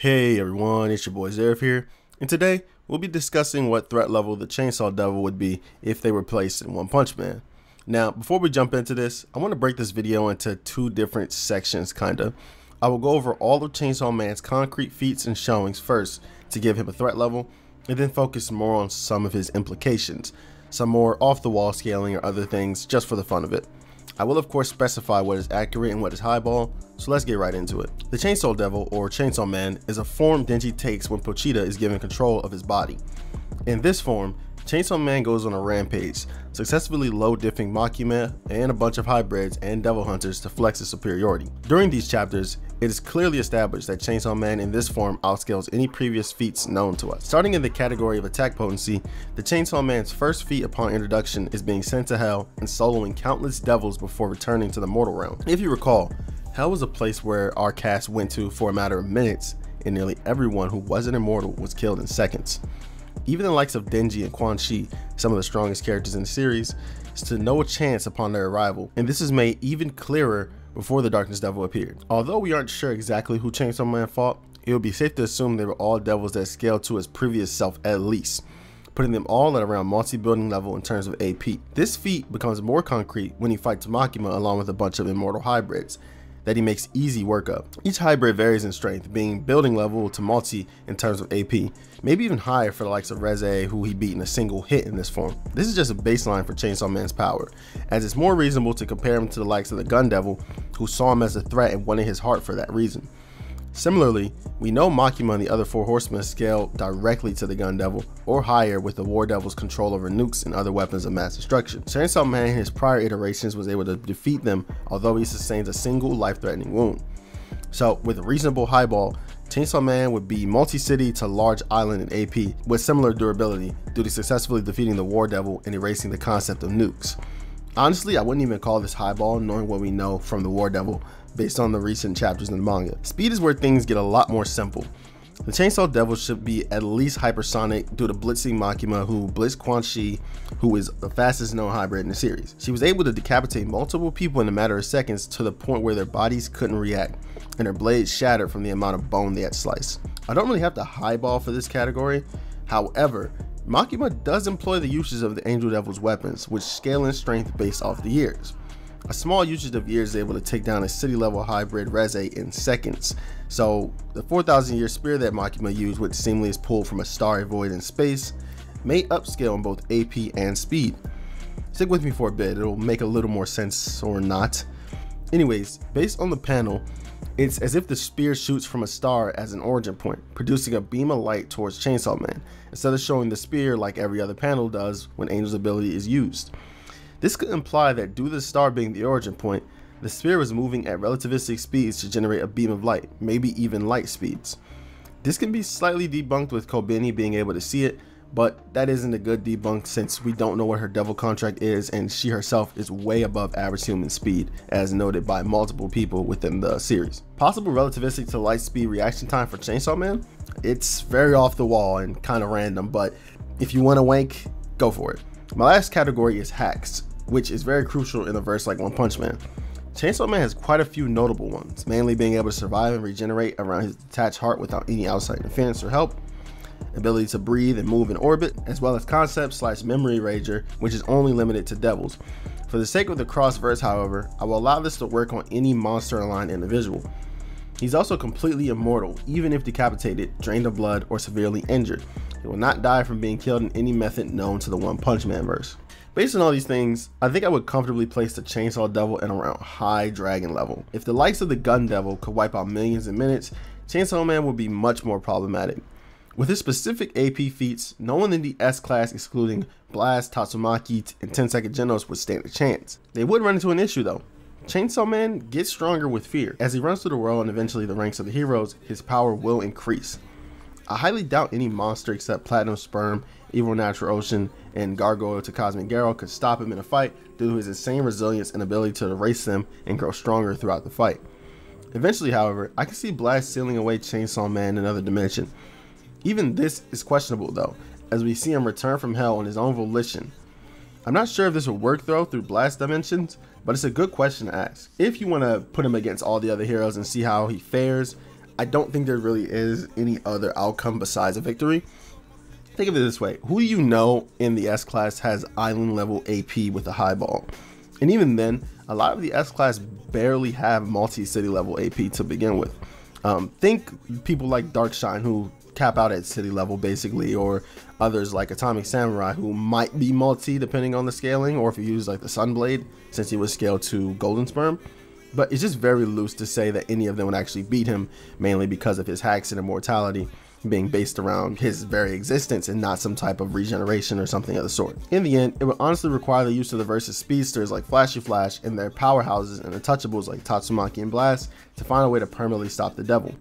Hey everyone, it's your boy Zeref here, and today we'll be discussing what threat level the Chainsaw Devil would be if they were placed in One Punch Man. Now, before we jump into this, I want to break this video into two different sections, kinda. I will go over all of Chainsaw Man's concrete feats and showings first to give him a threat level, and then focus more on some of his implications, some more off-the-wall scaling or other things just for the fun of it. I will of course specify what is accurate and what is highball, so let's get right into it. The Chainsaw Devil, or Chainsaw Man, is a form Denji takes when Pochita is given control of his body. In this form, Chainsaw Man goes on a rampage, successfully low-diffing Makima and a bunch of hybrids and devil hunters to flex his superiority. During these chapters, it is clearly established that Chainsaw Man in this form outscales any previous feats known to us. Starting in the category of attack potency, the Chainsaw Man's first feat upon introduction is being sent to Hell and soloing countless devils before returning to the mortal realm. If you recall, Hell was a place where our cast went to for a matter of minutes, and nearly everyone who wasn't immortal was killed in seconds. Even the likes of Denji and Quan Chi, some of the strongest characters in the series, stood no chance upon their arrival, and this is made even clearer before the Darkness Devil appeared. Although we aren't sure exactly who Chainsaw Man fought, it would be safe to assume they were all devils that scaled to his previous self at least, putting them all at around multi-building level in terms of AP. This feat becomes more concrete when he fights Makima along with a bunch of immortal hybrids that he makes easy work of. Each hybrid varies in strength, being building level to multi in terms of AP, maybe even higher for the likes of Reze, who he beat in a single hit in this form. This is just a baseline for Chainsaw Man's power, as it's more reasonable to compare him to the likes of the Gun Devil, who saw him as a threat and wanted his heart for that reason. Similarly, we know Makima and the other four horsemen scale directly to the Gun Devil or higher with the War Devil's control over nukes and other weapons of mass destruction. Chainsaw Man in his prior iterations was able to defeat them, although he sustains a single life-threatening wound. So with a reasonable highball, Chainsaw Man would be multi-city to large island in AP with similar durability due to successfully defeating the War Devil and erasing the concept of nukes. Honestly, I wouldn't even call this highball knowing what we know from the War Devil based on the recent chapters in the manga. Speed is where things get a lot more simple. The Chainsaw Devil should be at least hypersonic due to blitzing Makima, who blitzed Quan Chi, who is the fastest known hybrid in the series. She was able to decapitate multiple people in a matter of seconds to the point where their bodies couldn't react and their blades shattered from the amount of bone they had sliced. I don't really have to highball for this category. However, Makima does employ the uses of the Angel Devil's weapons, which scale in strength based off the years. A small usage of years is able to take down a city level hybrid Reze in seconds, so the 4,000 year spear that Makima used, which seemingly is pulled from a starry void in space, may upscale in both AP and speed. Stick with me for a bit, it'll make a little more sense or not. Anyways, based on the panel, it's as if the spear shoots from a star as an origin point, producing a beam of light towards Chainsaw Man, instead of showing the spear like every other panel does when Angel's ability is used. This could imply that due to the star being the origin point, the spear was moving at relativistic speeds to generate a beam of light, maybe even light speeds. This can be slightly debunked with Kobeni being able to see it, but that isn't a good debunk since we don't know what her devil contract is and she herself is way above average human speed, as noted by multiple people within the series. Possible relativistic to light speed reaction time for Chainsaw Man? It's very off the wall and kind of random, but if you want to wank, go for it. My last category is hacks, which is very crucial in a verse like One Punch Man. Chainsaw Man has quite a few notable ones, mainly being able to survive and regenerate around his detached heart without any outside interference or help, ability to breathe and move in orbit, as well as concept / memory rager, which is only limited to devils. For the sake of the cross verse, however, I will allow this to work on any monster aligned individual. He's also completely immortal, even if decapitated, drained of blood, or severely injured. He will not die from being killed in any method known to the One Punch Man verse. Based on all these things, I think I would comfortably place the Chainsaw Devil at around high dragon level. If the likes of the Gun Devil could wipe out millions in minutes, Chainsaw Man would be much more problematic. With his specific AP feats, no one in the S class excluding Blast, Tatsumaki, and 10-second Genos would stand a chance. They would run into an issue though. Chainsaw Man gets stronger with fear. As he runs through the world and eventually the ranks of the heroes, his power will increase. I highly doubt any monster except Platinum Sperm, Evil Natural Ocean, and Gargoyle to Cosmic Garrow could stop him in a fight due to his insane resilience and ability to erase them and grow stronger throughout the fight. Eventually, however, I can see Blast sealing away Chainsaw Man in another dimension. Even this is questionable though, as we see him return from hell on his own volition. I'm not sure if this will work though through Blast dimensions, but it's a good question to ask. If you want to put him against all the other heroes and see how he fares, I don't think there really is any other outcome besides a victory. Think of it this way: who do you know in the S class has island level AP with a high ball? And even then, a lot of the S class barely have multi-city level AP to begin with. Think people like Darkshine, who cap out at city level basically, or others like Atomic Samurai, who might be multi depending on the scaling, or if you use like the Sunblade, since he was scaled to Golden Sperm. But it's just very loose to say that any of them would actually beat him, mainly because of his hacks and immortality being based around his very existence and not some type of regeneration or something of the sort. In the end, it would honestly require the use of the versus speedsters like Flashy Flash and their powerhouses and untouchables like Tatsumaki and Blast to find a way to permanently stop the devil.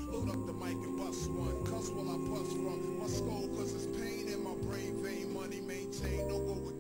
Load up the mic and bust one. Cuss while I bust from my skull, cause it's pain in my brain vein. Money maintained, no go with